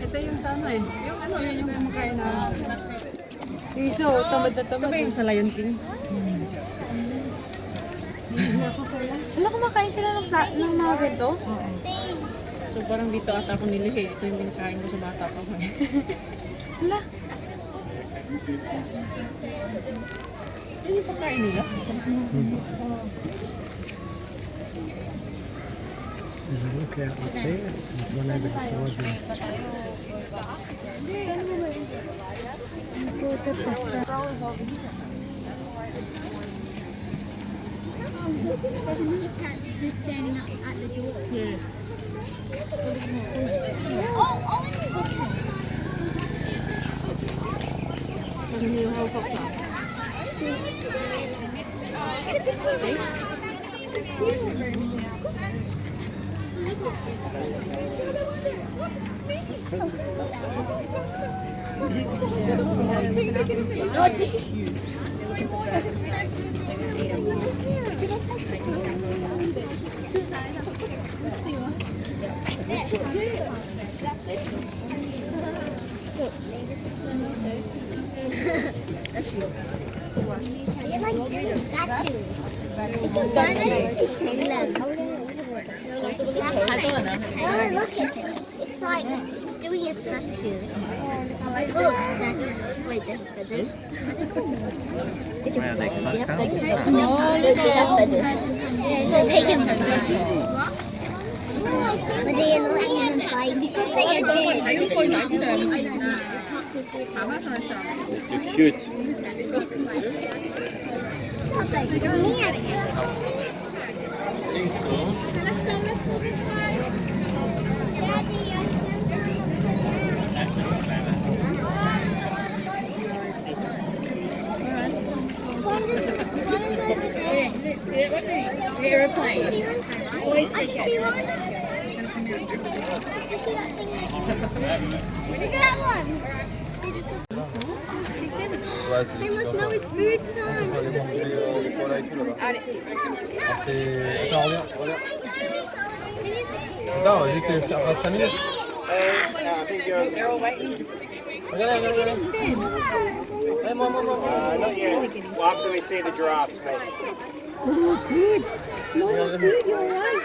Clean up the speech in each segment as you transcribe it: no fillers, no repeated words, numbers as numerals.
Ito yung sa ano eh. Yung ano, yun yung kumakain na... Iso, tamad na tamad. Ito ba yung sa Lion King? Wala, kumakain sila ng mga ganito? Oo. So parang dito ata ako nilihi. Ito yung pinakain ko sa bata ko. Wala. Ano yung pagkain nila? Look at up there. There's one over beside me. There's a meerkat just standing up at the door. Yeah. They're like little statues. It's fun to see them. Oh, look at it. It's like it's doing a statue. Look, wait, this. Wow, they cut something. No, look at this. So they can but they are not even fighting because they are dead. It's too cute. I think so. The airplane. I see one. I see that thing. Look at that one. They must know it's food time. Attends, reviens. Attends, juste après 5 minutes. Regarde. Hey, moi. Not yet. Well, after we see the giraffes, maybe. Oh, good. No, good. You're right.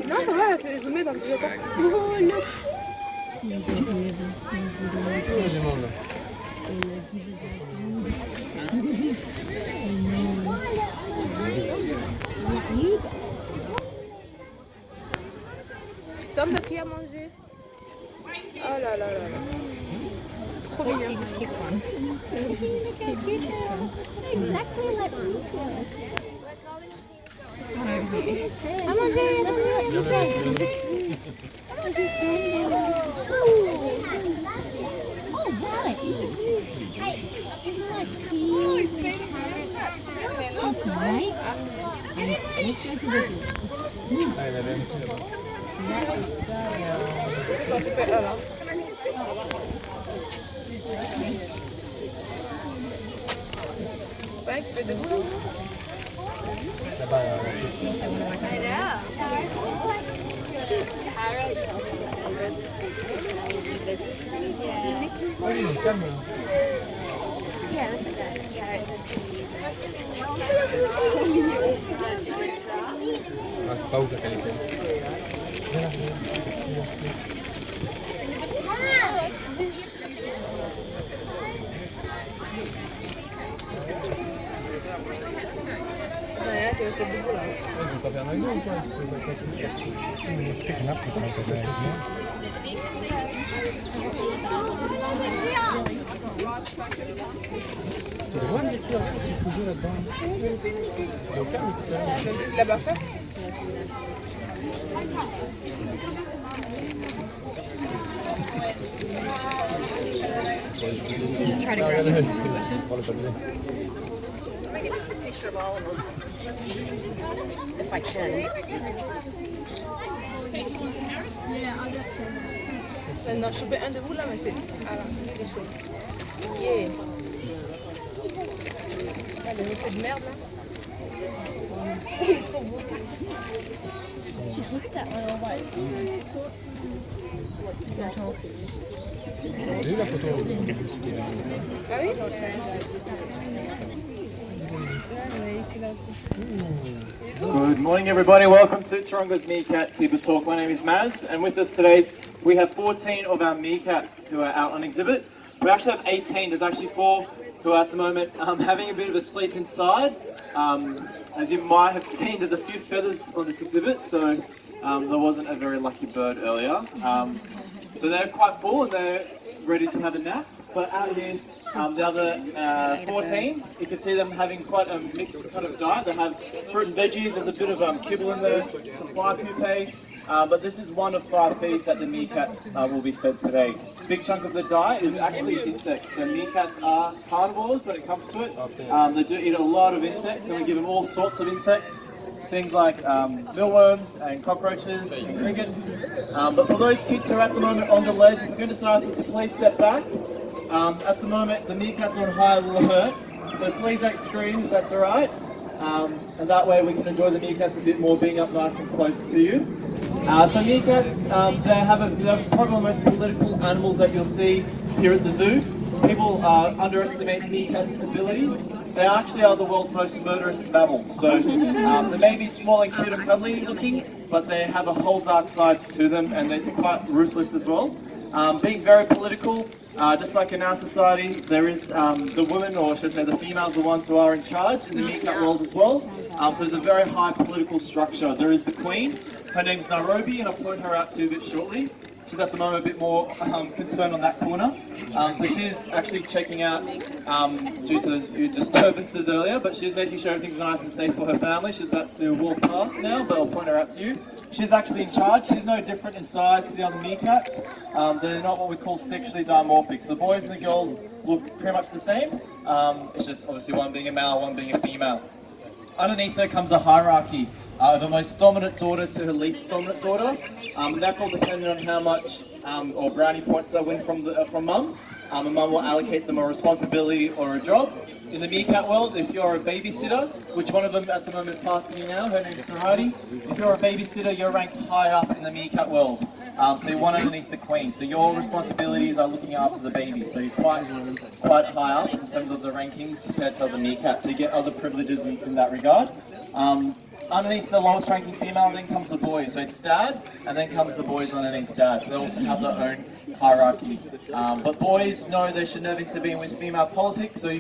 Non, ça va, je les mets dans le jardin. Oh, look. Du monde. Somme de qui à manger? Oh là là là là. Trop mignon. Exactly like I'm oh, right. Hey, isn't that cute? Okay. And let's go to the Ah, il avait un petit là-bas. Ouais, tu fais debout là? Là-bas, oui, il est calme. Yeah, listen to that. Ah, c'est pas ouf la qualité. Ouais, tu fais debout là. Ouais, je vais pas faire un ou quoi? It's picking up the conversation. C'est loin de tu as bouger là-dedans. Il est au calme tout à l'heure. Tu l'as pas fait? Just try to grab it. If I can. Non, je peux un de vous là, mais c'est. Alors, il y a des choses. Yeah. le métier de merde là. Look at that one on white. J'ai eu la photo. Ah oui? Good morning everybody, welcome to Taronga's Meerkat Keeper Talk. My name is Maz and with us today we have 14 of our meerkats who are out on exhibit. We actually have 18, there's actually 4 who are at the moment having a bit of a sleep inside. As you might have seen, there's a few feathers on this exhibit, so there wasn't a very lucky bird earlier. So they're quite full and they're ready to have a nap. But out here, the other 14, you can see them having quite a mixed kind of diet. They have fruit and veggies, there's a bit of kibble in there, some fly pupae. But this is one of 5 feeds that the meerkats will be fed today. A big chunk of the diet is actually insects. So meerkats are carnivores when it comes to it. They do eat a lot of insects, and we give them all sorts of insects. Things like mealworms and cockroaches and crickets. But for those kids who are at the moment on the ledge, if we're going to ask them to please step back. At the moment, the meerkats are on high alert, so please don't scream if that's alright. And that way we can enjoy the meerkats a bit more, being up nice and close to you. So meerkats, they're probably the most political animals that you'll see here at the zoo. People underestimate meerkats' abilities. They actually are the world's most murderous mammal. So they may be small and cute and cuddly looking, but they have a whole dark side to them, and they're quite ruthless as well. Being very political, just like in our society, there is the women, or should I say the females, are the ones who are in charge in the meerkat world as well. So there's a very high political structure. There is the queen, her name's Nairobi, and I'll point her out to you a bit shortly. She's at the moment a bit more concerned on that corner. So she's actually checking out due to those few disturbances earlier, but she's making sure everything's nice and safe for her family. She's about to walk past now, but I'll point her out to you. She's actually in charge. She's no different in size to the other meerkats. They're not what we call sexually dimorphic. So the boys and the girls look pretty much the same. It's just obviously one being a male, one being a female. Underneath her comes a hierarchy. The most dominant daughter to her least dominant daughter. And that's all dependent on how much or brownie points they win from mum. And mum will allocate them a responsibility or a job. In the meerkat world, if you're a babysitter, which one of them at the moment is passing me now, her name's Sarati. If you're a babysitter, you're ranked high up in the meerkat world. So you're one underneath the queen. So your responsibilities are looking after the baby. So you're quite high up in terms of the rankings compared to other meerkats. So you get other privileges in that regard. Underneath the lowest ranking female then comes the boys. So it's dad, and then comes the boys underneath dad. So they also have their own hierarchy. But boys know they should never intervene with female politics. So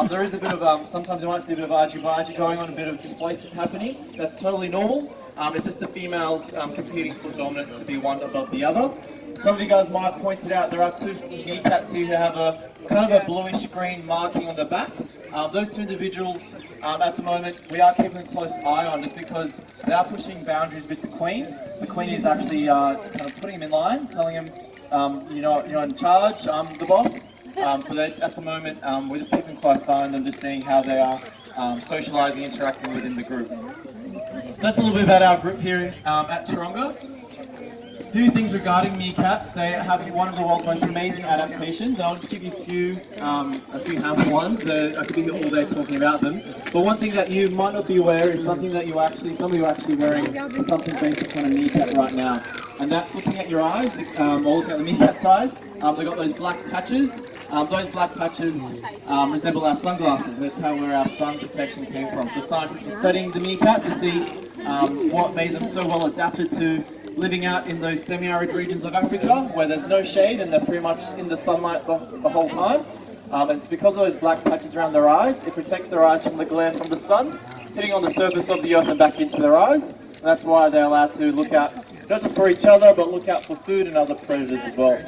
there is a bit of, sometimes you might see a bit of argy-bargy going on, a bit of displacement happening. That's totally normal. It's just the females competing for dominance to be one above the other. Some of you guys might have pointed out there are 2 meerkats here who have a kind of a bluish green marking on the back. Those 2 individuals at the moment we are keeping a close eye on, just because they are pushing boundaries with the queen. The queen is actually kind of putting him in line, telling him, you're in charge, I'm the boss. So at the moment we're just keeping a close eye on them, just seeing how they are socialising, interacting within the group. So that's a little bit about our group here at Taronga. A few things regarding meerkats. They have one of the world's most amazing adaptations, and I'll just give you a few handful ones. I could be here all day talking about them. But one thing that you might not be aware is something that some of you are actually wearing something based on a meerkat right now. And that's looking at your eyes, or looking at the meerkat's eyes. They've got those black patches. Those black patches resemble our sunglasses, and that's where our sun protection came from. So scientists were studying the meerkat to see what made them so well adapted to living out in those semi-arid regions of Africa where there's no shade and they're pretty much in the sunlight the whole time. And it's because of those black patches around their eyes. It protects their eyes from the glare from the sun, hitting on the surface of the earth and back into their eyes. And that's why they're allowed to look out not just for each other, but look out for food and other predators as well.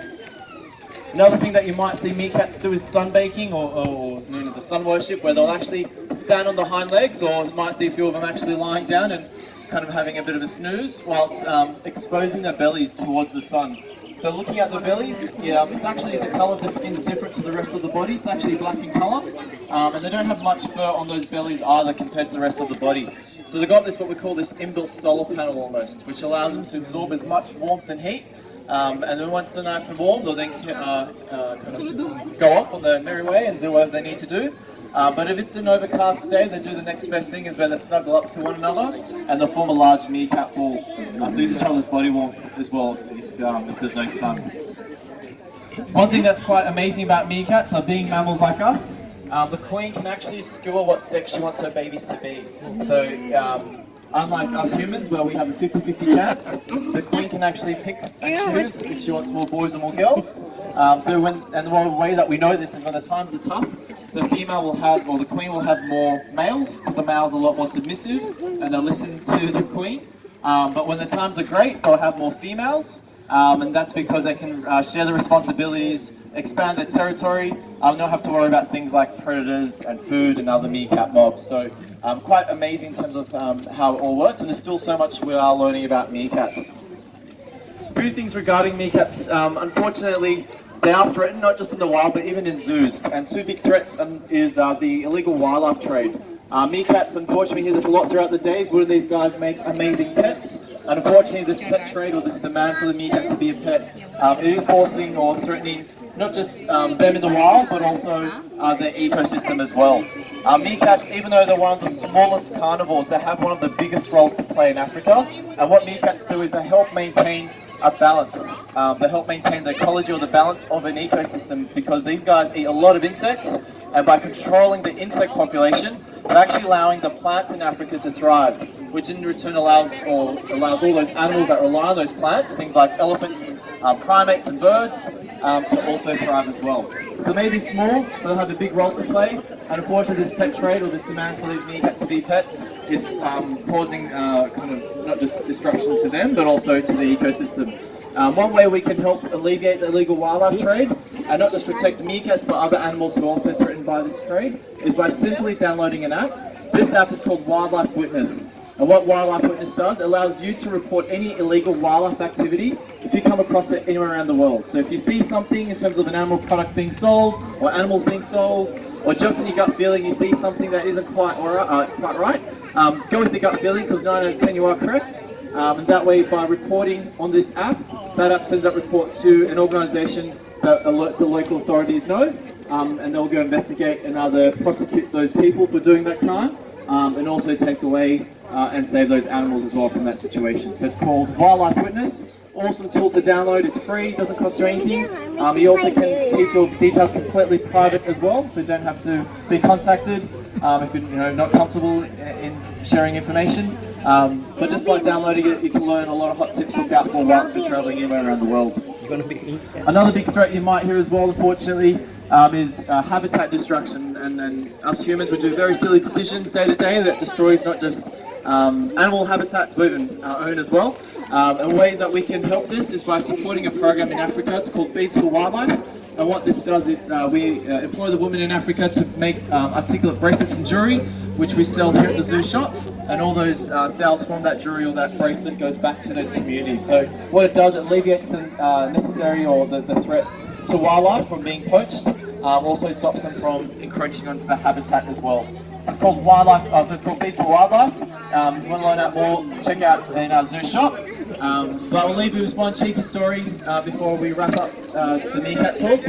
Another thing that you might see meerkats do is sunbaking, or known as a sun worship, where they'll actually stand on the hind legs, or you might see a few of them actually lying down and kind of having a bit of a snooze whilst exposing their bellies towards the sun. So looking at the bellies, it's actually the colour of the skin is different to the rest of the body. It's actually black in colour, and they don't have much fur on those bellies either compared to the rest of the body. So they've got what we call this inbuilt solar panel almost, which allows them to absorb as much warmth and heat. And then once they're nice and warm, they'll then kind of go off on their merry way and do whatever they need to do. But if it's an overcast day, they do the next best thing is where they snuggle up to one another and they'll form a large meerkat ball. So use each other's body warmth as well if there's no sun. One thing that's quite amazing about meerkats are being mammals like us. The queen can actually skewer what sex she wants her babies to be. So unlike us humans where we have a 50-50 chance, the queen can actually pick and choose if she wants more boys or more girls. And the way that we know this is when the times are tough, the female will have, or the queen will have more males, because the male's a lot more submissive and they'll listen to the queen. But when the times are great, they'll have more females, and that's because they can share the responsibilities, expand their territory, not have to worry about things like predators and food and other meerkat mobs. So quite amazing in terms of how it all works, and there's still so much we are learning about meerkats. A few things regarding meerkats. Unfortunately, they are threatened not just in the wild but even in zoos, and two big threats is the illegal wildlife trade. Meerkats, unfortunately, hear this a lot throughout the days. What do these guys make? Amazing pets. And unfortunately, this pet trade or this demand for the meerkat to be a pet, it is forcing or threatening not just them in the wild, but also their ecosystem as well. Meerkats, even though they're one of the smallest carnivores, they have one of the biggest roles to play in Africa. And what meerkats do is they help maintain a balance. They help maintain the ecology or the balance of an ecosystem, because these guys eat a lot of insects, and by controlling the insect population, they're actually allowing the plants in Africa to thrive, which in return allows all those animals that rely on those plants, things like elephants, primates and birds, to also thrive as well. So they may be small, but they'll have a big role to play, and unfortunately this pet trade or this demand for these meerkats to be pets is causing kind of not just disruption to them, but also to the ecosystem. One way we can help alleviate the illegal wildlife trade, and not just protect meerkats but other animals who are also threatened by this trade, is by simply downloading an app. This app is called Wildlife Witness. And what Wildlife Witness does, it allows you to report any illegal wildlife activity if you come across it anywhere around the world. So if you see something in terms of an animal product being sold, or animals being sold, or just in your gut feeling you see something that isn't quite right, go with your gut feeling, because 9 out of 10 you are correct. And that way, by reporting on this app, that app sends that report to an organisation that alerts the local authorities know, and they'll go investigate and either prosecute those people for doing that crime, and also take away and save those animals as well from that situation. So it's called Wildlife Witness. Awesome tool to download. It's free, doesn't cost you anything. You also can keep your details completely private as well, so you don't have to be contacted if you're not comfortable in sharing information. But just by downloading it, you can learn a lot of hot tips to look out for whilst you're travelling anywhere around the world. Another big threat you might hear as well, unfortunately, is habitat destruction. And us humans, we do very silly decisions day to day that destroys not just animal habitats, but even our own as well. And ways that we can help this is by supporting a program in Africa. It's called Feeds for Wildlife. And what this does is we employ the women in Africa to make articulate bracelets and jewelry, which we sell here at the zoo shop. And all those sales from that jewelry or that bracelet goes back to those communities. So what it does, it alleviates the necessary or the threat to wildlife from being poached. Also stops them from encroaching onto the habitat as well. So it's called Wildlife. So it's called Feeds for Wildlife. If you want to learn out more, check out in our zoo shop. But I'll leave you with one cheeky story before we wrap up the meerkat talk.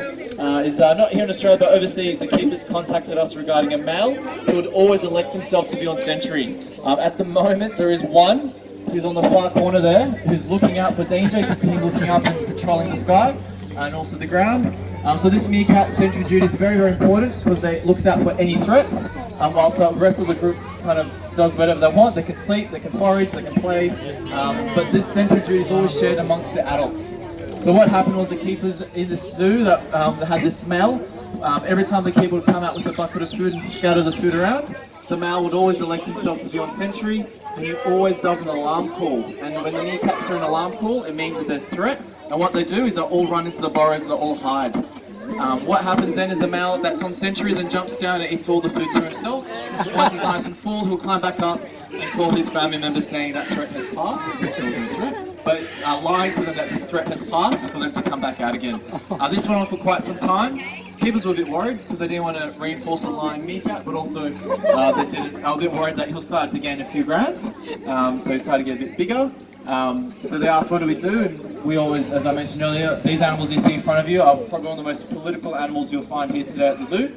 Is not here in Australia but overseas, the keepers contacted us regarding a male who would always elect himself to be on sentry. At the moment there is one who's on the far corner there, who's looking out for danger. You can see him looking up and patrolling the sky and also the ground. So this meerkat sentry duty is very, very important because it looks out for any threats. Whilst the rest of the group kind of does whatever they want. They can sleep, they can forage, they can play, but this sentry duty is always shared amongst the adults. So what happened was the keepers in the zoo that had this smell, every time the keeper would come out with a bucket of food and scatter the food around, the male would always elect himself to be on sentry, and he always does an alarm call. And when the meerkats hear an alarm call, it means that there's threat, and what they do is they all run into the burrows and they all hide. What happens then is the male that's on sentry then jumps down and eats all the food to himself. Once he's nice and full, he'll climb back up and call his family members saying that threat has passed, which is a threat, but lying to them that this threat has passed for them to come back out again. This went on for quite some time. Keepers were a bit worried because they didn't want to reinforce a lying meerkat, but also they were a bit worried that he'll start to gain a few grams, so he started to get a bit bigger. So they asked, what do we do? And we always, as I mentioned earlier, these animals you see in front of you are probably one of the most political animals you'll find here today at the zoo.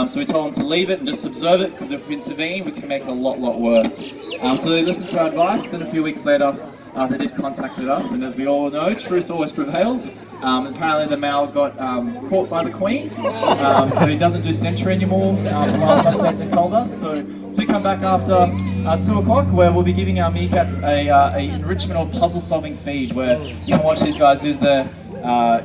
So we told them to leave it and just observe it, because if we intervene, we can make it a lot worse. So they listened to our advice. Then a few weeks later, they did contact us, and as we all know, truth always prevails. Apparently the male got caught by the queen, so he doesn't do sentry anymore, the last update they told us. So to come back after 2 o'clock, where we'll be giving our meerkats a enrichment or puzzle solving feed, where you can watch these guys use their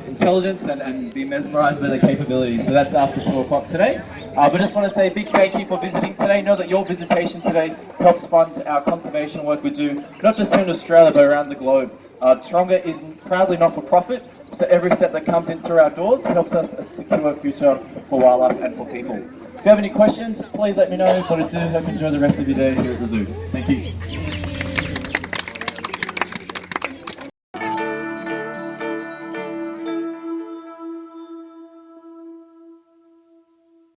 intelligence and be mesmerized by their capabilities. So that's after 2 o'clock today. But just want to say a big thank you for visiting today. Know that your visitation today helps fund our conservation work we do, not just here in Australia, but around the globe. Taronga is proudly not-for-profit, so every step that comes in through our doors helps us secure a future for wildlife and for people. If you have any questions, please let me know, but I do hope you enjoy the rest of your day here at the zoo. Thank you.